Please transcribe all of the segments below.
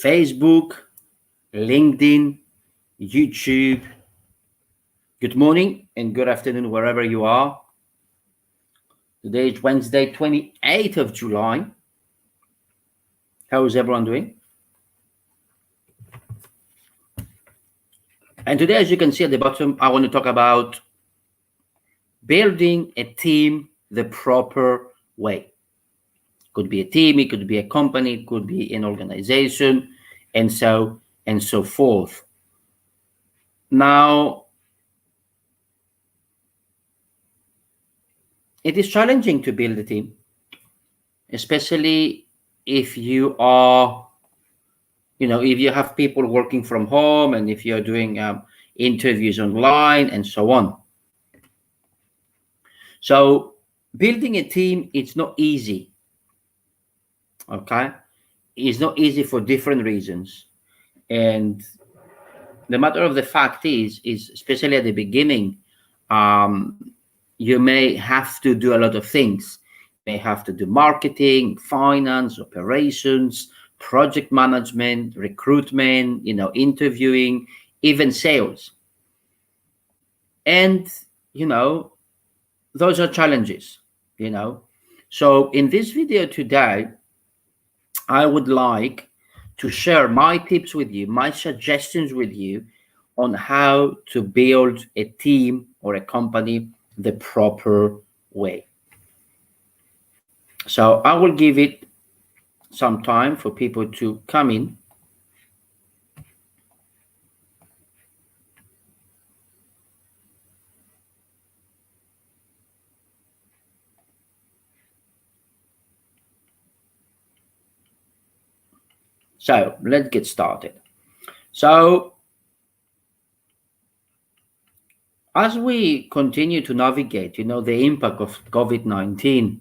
Facebook, LinkedIn, YouTube. Good morning and good afternoon, wherever you are. Today is Wednesday, 28th of July. How is everyone doing? And today, as you can see at the bottom, I want to talk about building a team the proper way. Could be a team, it could be a company, it could be an organization, and so forth. Now, it is challenging to build a team, especially if you are, if you have people working from home and if you're doing interviews online and so on. So building a team, it's not easy. Okay, it's not easy for different reasons, and the matter of the fact is especially at the beginning, you may have to do a lot of things. You may have to do marketing, finance, operations, project management, recruitment, interviewing, even sales. And those are challenges. So in this video today, I would like to share my tips with you, my suggestions with you on how to build a team or a company the proper way. So I will give it some time for people to come in. So let's get started. So as we continue to navigate, the impact of COVID-19,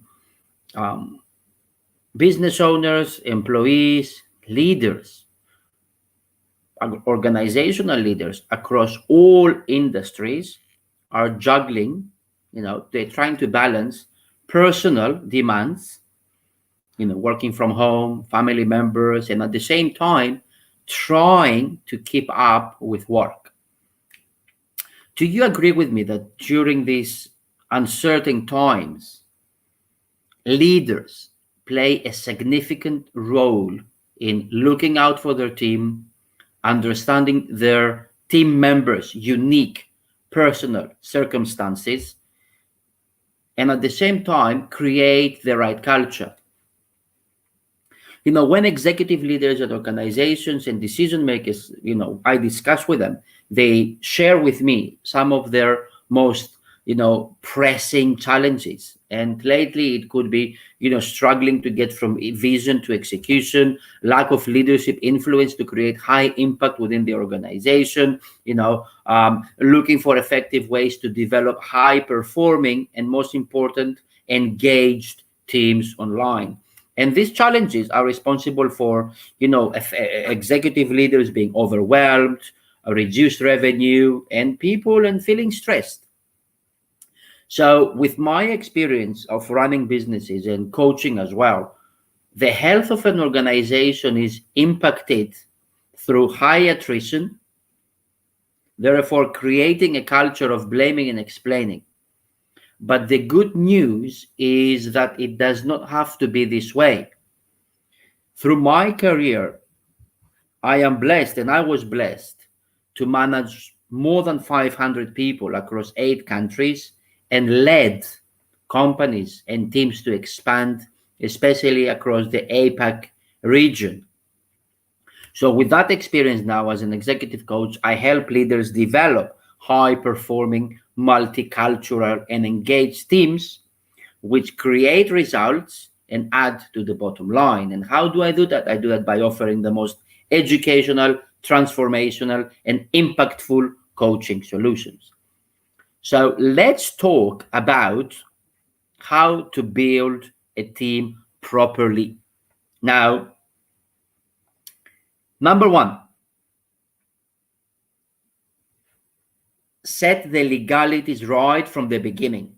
business owners, employees, leaders, organizational leaders across all industries are juggling, they're trying to balance personal demands, working from home, family members, and at the same time, trying to keep up with work. Do you agree with me that during these uncertain times, leaders play a significant role in looking out for their team, understanding their team members' unique personal circumstances, and at the same time, create the right culture? When executive leaders at organizations and decision makers, I discuss with them, they share with me some of their most, pressing challenges. And lately it could be, struggling to get from vision to execution, lack of leadership influence to create high impact within the organization, looking for effective ways to develop high performing and, most important, engaged teams online. And these challenges are responsible for, executive leaders being overwhelmed, reduced revenue, and people and feeling stressed. So with my experience of running businesses and coaching as well, the health of an organization is impacted through high attrition, therefore creating a culture of blaming and explaining. But the good news is that it does not have to be this way. Through my career, I am blessed, and I was blessed to manage more than 500 people across 8 countries and led companies and teams to expand, especially across the APAC region. So with that experience now as an executive coach, I help leaders develop high-performing, multicultural, and engaged teams, which create results and add to the bottom line. And how do I do that? I do that by offering the most educational, transformational, and impactful coaching solutions. So let's talk about how to build a team properly. Now, number one, set the legalities right from the beginning.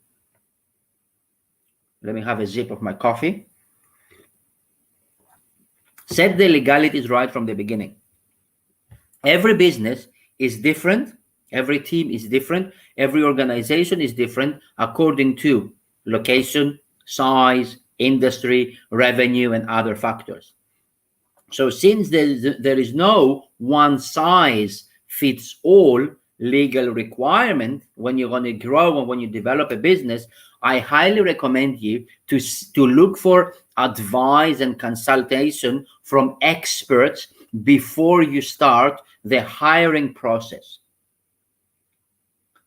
Let me have a sip of my coffee. Set the legalities right from the beginning. Every business is different, every team is different, every organization is different according to location, size, industry, revenue, and other factors. So since there is no one size fits all legal requirement when you're going to grow and when you develop a business, I highly recommend you to look for advice and consultation from experts before you start the hiring process.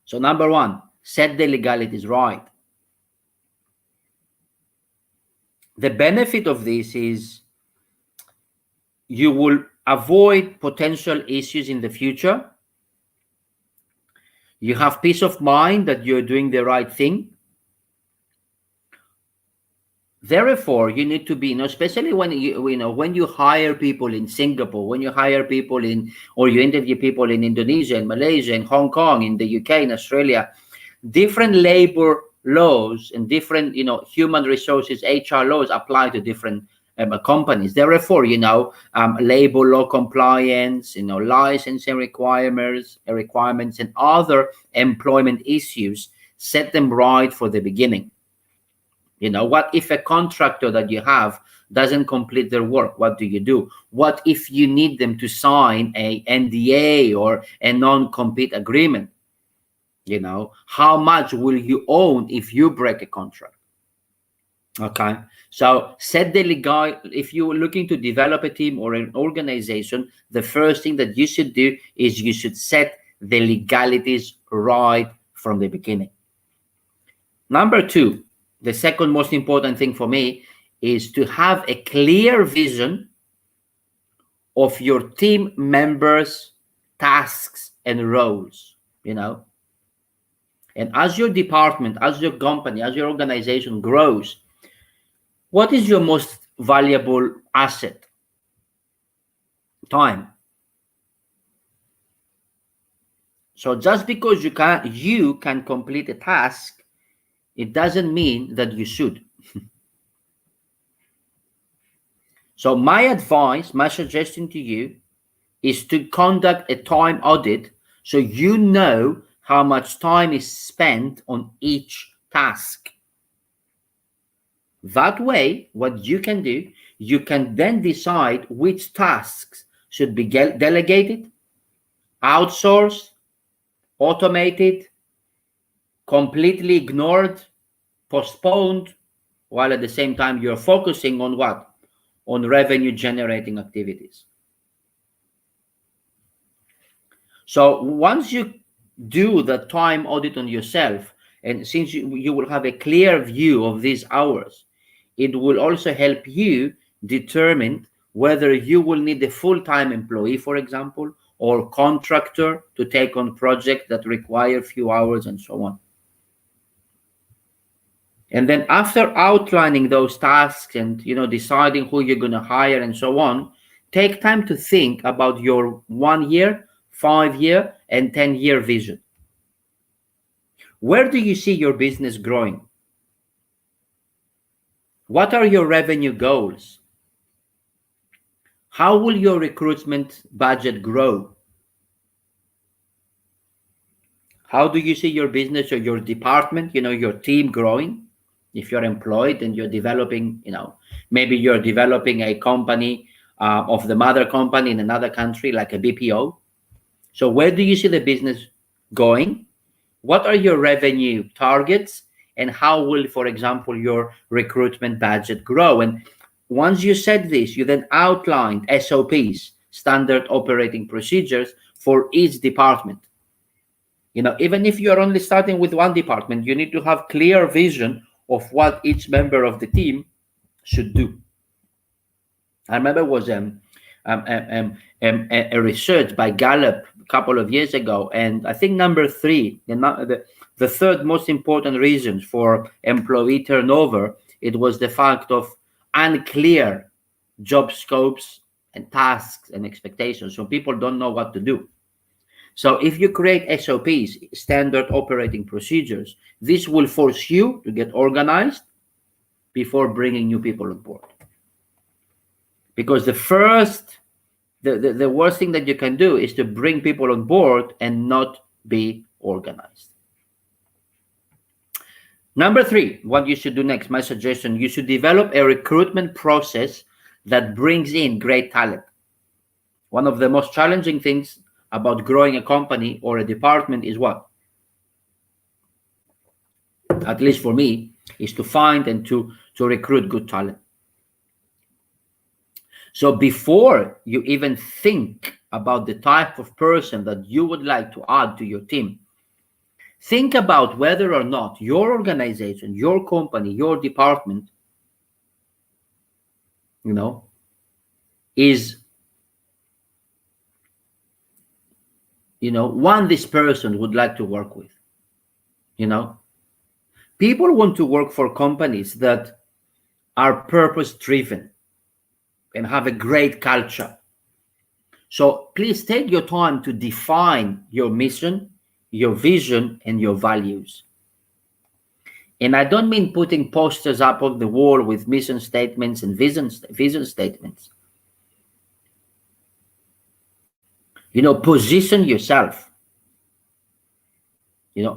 So number one, set the legalities right. The benefit of this is you will avoid potential issues in the future. You have peace of mind that you're doing the right thing. Therefore, you need to be, especially when when you hire people in Singapore, when you hire people or you interview people in Indonesia, in Malaysia, in Hong Kong, in the UK, in Australia, different labor laws and different, human resources, HR laws apply to different companies. Therefore, labor law compliance, licensing requirements, and other employment issues, set them right for the beginning. What if a contractor that you have doesn't complete their work? What do? What if you need them to sign a NDA or a non-compete agreement? How much will you own if you break a contract? Okay, so set the legal. If you're looking to develop a team or an organization, the first thing that you should do is you should set the legalities right from the beginning. Number two, the second most important thing for me is to have a clear vision of your team members' tasks and roles, And as your department, as your company, as your organization grows, what is your most valuable asset? Time. So just because you can complete a task, it doesn't mean that you should. So my advice, my suggestion to you is to conduct a time audit so you know how much time is spent on each task. That way, what you can do, you can then decide which tasks should be delegated, outsourced, automated, completely ignored, postponed, while at the same time you're focusing on what? On revenue generating activities. So once you do the time audit on yourself, and since you will have a clear view of these hours, it will also help you determine whether you will need a full-time employee, for example, or contractor to take on projects that require few hours and so on. And then after outlining those tasks and deciding who you're going to hire and so on, take time to think about your 1 year, 5 year, and 10-year vision. Where do you see your business growing? What are your revenue goals? How will your recruitment budget grow? How do you see your business or your department, your team growing? If you're employed and you're developing, maybe you're developing a company of the mother company in another country, like a BPO. So where do you see the business going? What are your revenue targets? And how will, for example, your recruitment budget grow? And once you said this, you then outlined SOPs, standard operating procedures, for each department. Even if you're only starting with one department, you need to have clear vision of what each member of the team should do. I remember it was a research by Gallup a couple of years ago, and I think number three, the third most important reason for employee turnover, it was the fact of unclear job scopes and tasks and expectations. So people don't know what to do. So if you create SOPs, standard operating procedures, this will force you to get organized before bringing new people on board. Because the worst thing that you can do is to bring people on board and not be organized. Number 3, what you should do next, my suggestion, you should develop a recruitment process that brings in great talent. One of the most challenging things about growing a company or a department is what? At least for me, is to find and to recruit good talent. So before you even think about the type of person that you would like to add to your team, think about whether or not your organization, your company, your department, is, one this person would like to work with. People want to work for companies that are purpose driven and have a great culture. So please take your time to define your mission, your vision, and your values. And I don't mean putting posters up on the wall with mission statements and vision statements. Position yourself.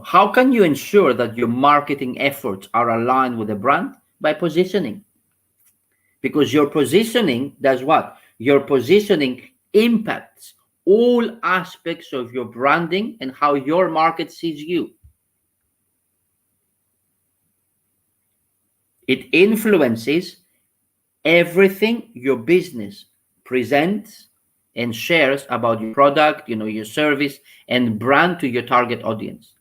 How can you ensure that your marketing efforts are aligned with the brand? By positioning. Because your positioning does what? Your positioning impacts all aspects of your branding and how your market sees you. It influences everything your business presents and shares about your product, your service and brand to your target audience.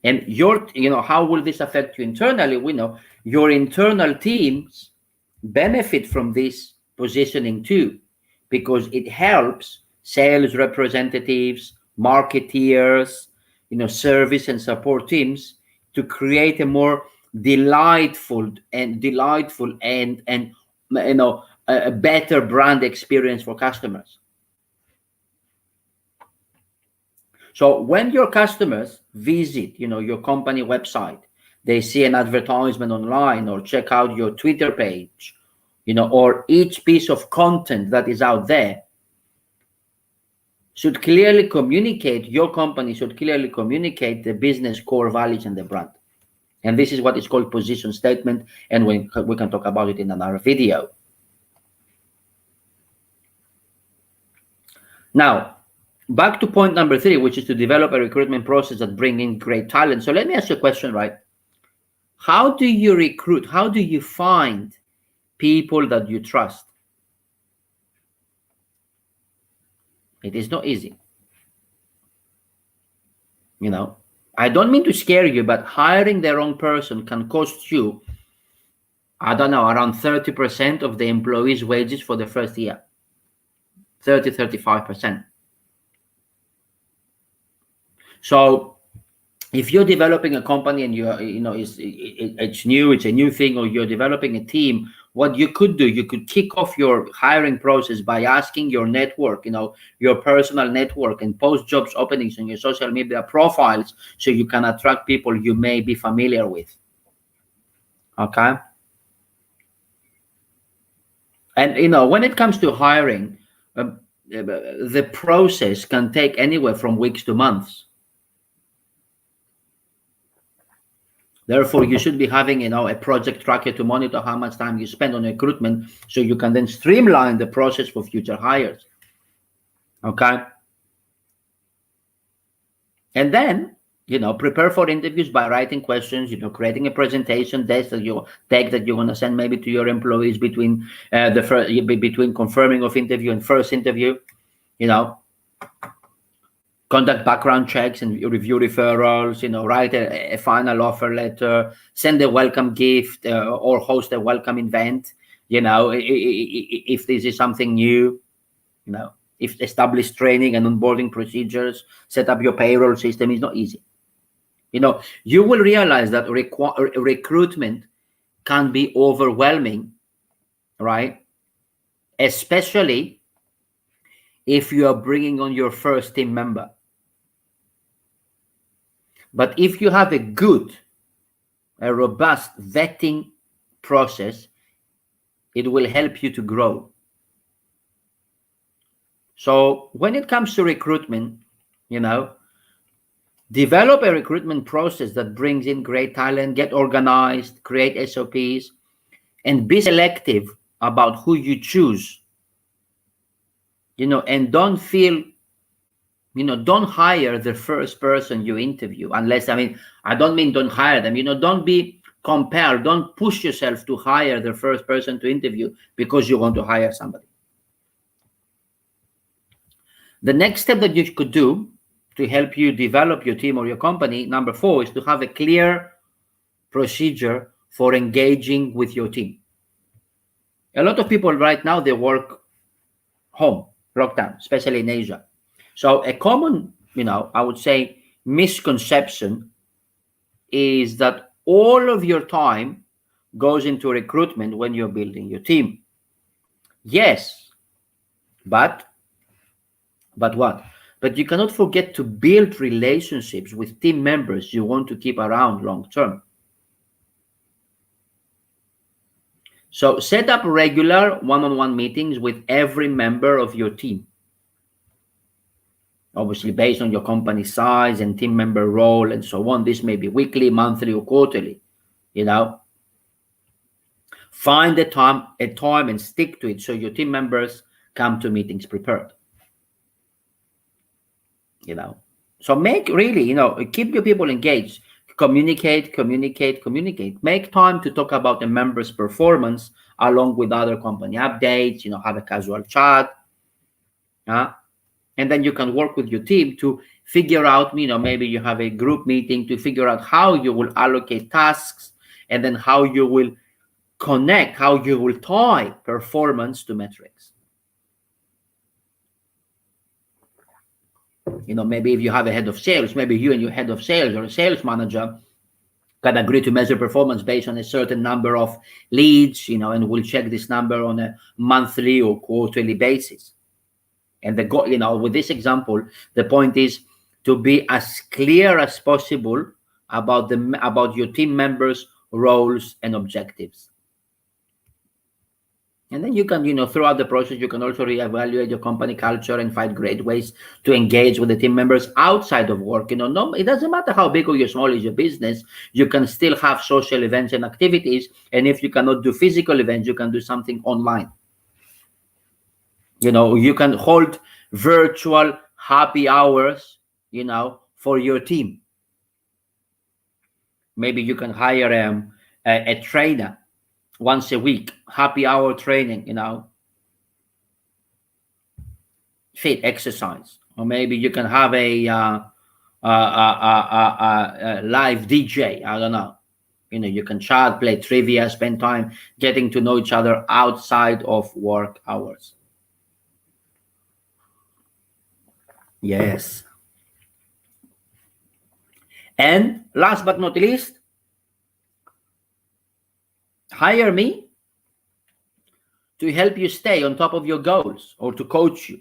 And how will this affect you internally? We know your internal teams benefit from this positioning too, because it helps sales representatives, marketeers, service and support teams to create a more delightful and a better brand experience for customers. So when your customers visit, your company website, they see an advertisement online or check out your Twitter page, or each piece of content that is out there should clearly communicate, your company should clearly communicate the business core values and the brand. And this is what is called position statement, and we can talk about it in another video. Now, back to point number 3, which is to develop a recruitment process that brings in great talent. So let me ask you a question, right? How do you recruit? How do you find people that you trust? It is not easy. I don't mean to scare you, but hiring the wrong person can cost you, I don't know, around 30% of the employee's wages for the first year. 35%. So if you're developing a company and it's new, it's a new thing, or you're developing a team, what you could do, you could kick off your hiring process by asking your network, your personal network, and post jobs openings on your social media profiles so you can attract people you may be familiar with. Okay? And when it comes to hiring, the process can take anywhere from weeks to months. Therefore, you should be having, a project tracker to monitor how much time you spend on recruitment, so you can then streamline the process for future hires. Okay? And then, prepare for interviews by writing questions, creating a presentation deck that you're going to send maybe to your employees between between confirming of interview and first interview. Conduct background checks and review referrals, write a final offer letter, send a welcome gift, or host a welcome event, if this is something new, if establish training and onboarding procedures, set up your payroll system is not easy. You will realize that recruitment can be overwhelming, right? Especially if you are bringing on your first team member. But if you have a robust vetting process, It will help you to grow. So when it comes to recruitment, you know, develop a recruitment process that brings in great talent, get organized, create SOPs, and be selective about who you choose, and don't feel, don't hire the first person you interview unless, I don't mean don't hire them, don't be compelled, don't push yourself to hire the first person to interview because you want to hire somebody. The next step that you could do to help you develop your team or your company, number 4, is to have a clear procedure for engaging with your team. A lot of people right now, they work home, lockdown, especially in Asia. So a common, I would say, misconception is that all of your time goes into recruitment when you're building your team. Yes, but what? But you cannot forget to build relationships with team members you want to keep around long term. So set up regular one-on-one meetings with every member of your team. Obviously, based on your company size and team member role and so on, this may be weekly, monthly, or quarterly. Find a time and stick to it so your team members come to meetings prepared. So make really, keep your people engaged. Communicate. Make time to talk about the member's performance along with other company updates, have a casual chat. And then you can work with your team to figure out, maybe you have a group meeting to figure out how you will allocate tasks, and then how you will connect, how you will tie performance to metrics. Maybe if you have a head of sales, maybe you and your head of sales or a sales manager can agree to measure performance based on a certain number of leads, and we'll check this number on a monthly or quarterly basis. And the goal, with this example, the point is to be as clear as possible about your team members' roles and objectives. And then you can, throughout the process, you can also reevaluate your company culture and find great ways to engage with the team members outside of work. No, it doesn't matter how big or small is your business. You can still have social events and activities. And if you cannot do physical events, you can do something online. You can hold virtual happy hours, for your team. Maybe you can hire a trainer once a week, happy hour training, fit exercise. Or maybe you can have a live DJ. I don't know. You can chat, play trivia, spend time getting to know each other outside of work hours. Yes. And last but not least, hire me to help you stay on top of your goals or to coach you.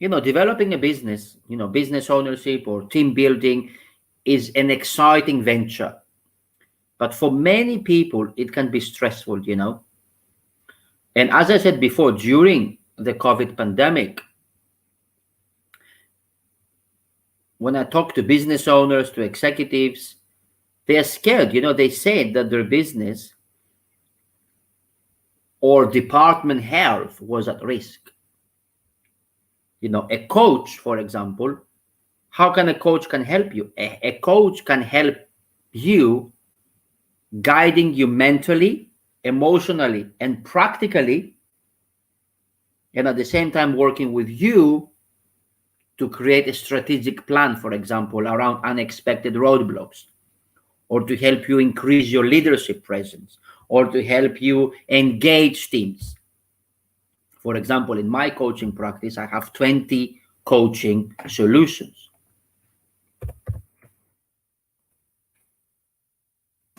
Developing a business, business ownership or team building is an exciting venture. But for many people, it can be stressful, And as I said before, during the COVID pandemic, when I talk to business owners, to executives, they are scared. They said that their business or department health was at risk. A coach, for example, how can a coach can help you? A coach can help you, guiding you mentally, emotionally, and practically, and at the same time working with you to create a strategic plan, for example, around unexpected roadblocks, or to help you increase your leadership presence, or to help you engage teams. For example, in my coaching practice, I have 20 coaching solutions.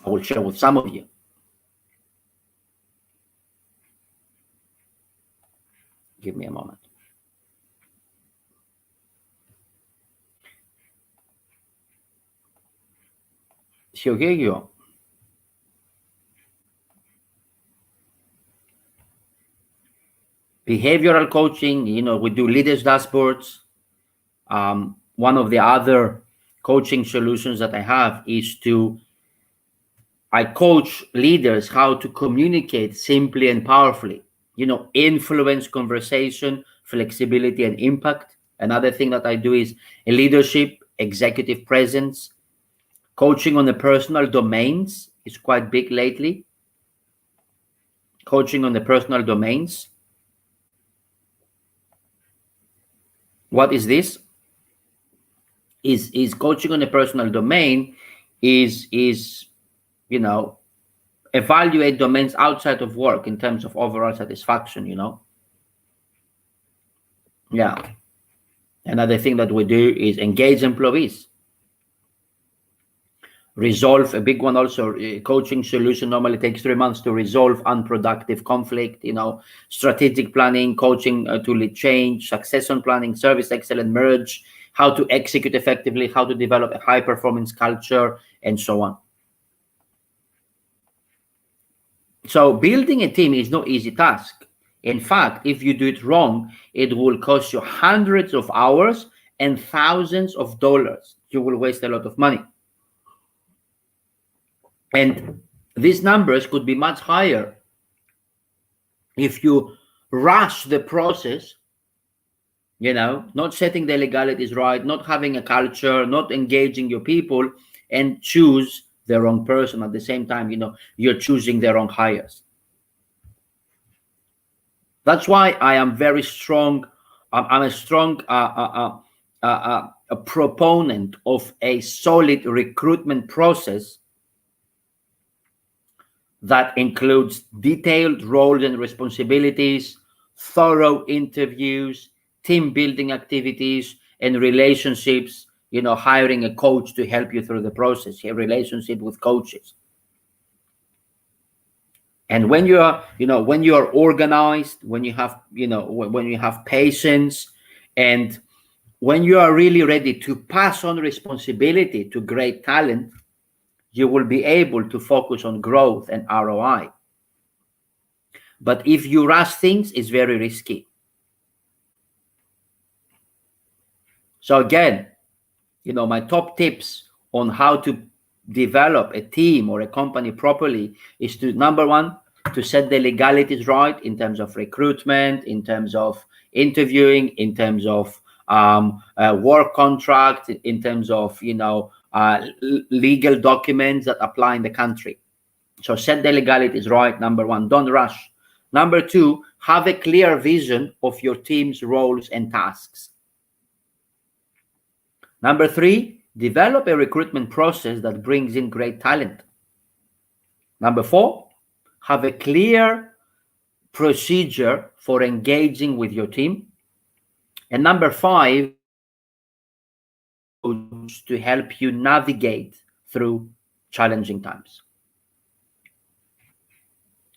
I will share with some of you. Give me a moment. So here you are. behavioral coaching, we do leaders dashboards. One of the other coaching solutions that I have is I coach leaders how to communicate simply and powerfully, influence conversation, flexibility, and impact. Another thing that I do is leadership, executive presence, coaching on the personal domains is quite big lately. Coaching on the personal domains. What is this? Is coaching on the personal domain is evaluate domains outside of work in terms of overall satisfaction. Yeah. Another thing that we do is engage employees. Resolve, a big one also, coaching solution normally takes 3 months to resolve unproductive conflict, strategic planning, coaching to lead change, succession planning, service excellence, merge, how to execute effectively, how to develop a high performance culture, and so on. So building a team is no easy task. In fact, if you do it wrong, it will cost you hundreds of hours and thousands of dollars. You will waste a lot of money. And these numbers could be much higher if you rush the process, not setting the legalities right, not having a culture, not engaging your people, and choose the wrong person at the same time. You're choosing the wrong hires. That's why I am very strong. I'm a strong a proponent of a solid recruitment process that includes detailed roles and responsibilities, thorough interviews, team building activities, and relationships, hiring a coach to help you through the process, a relationship with coaches. And when you are organized, when you have, when you have patience, and when you are really ready to pass on responsibility to great talent, you will be able to focus on growth and ROI. But if you rush things, it's very risky. So again, my top tips on how to develop a team or a company properly is to, number one, to set the legalities right in terms of recruitment, in terms of interviewing, in terms of work contract, in terms of legal documents that apply in the country. So set the legalities right, number one. Don't rush. Number two, have a clear vision of your team's roles and tasks. Number three, develop a recruitment process that brings in great talent. Number four, have a clear procedure for engaging with your team. And number five, to help you navigate through challenging times.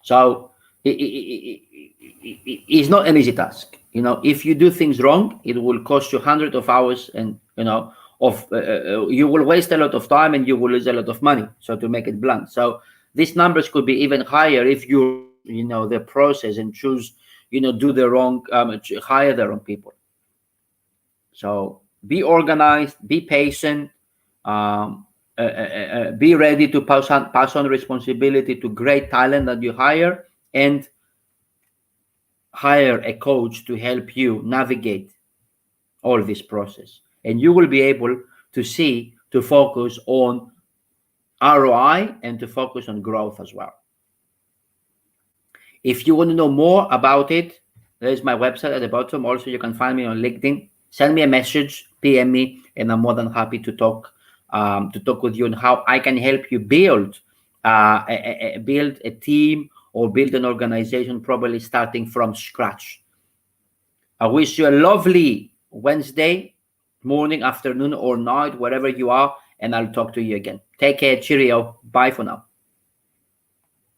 So it's not an easy task. If you do things wrong, it will cost you hundreds of hours, and you will waste a lot of time and you will lose a lot of money. So to make it blunt, so these numbers could be even higher if you the process and choose do the wrong hire the wrong people. So be organized, be patient, be ready to pass on responsibility to great talent that you hire, and hire a coach to help you navigate all this process. And you will be able to focus on ROI and to focus on growth as well. If you want to know more about it, there's my website at the bottom. Also, you can find me on LinkedIn. Send me a message, PM me, and I'm more than happy to talk with you on how I can help you build a team or build an organization properly, starting from scratch. I wish you a lovely Wednesday morning, afternoon, or night, wherever you are, and I'll talk to you again. Take care. Cheerio. Bye for now.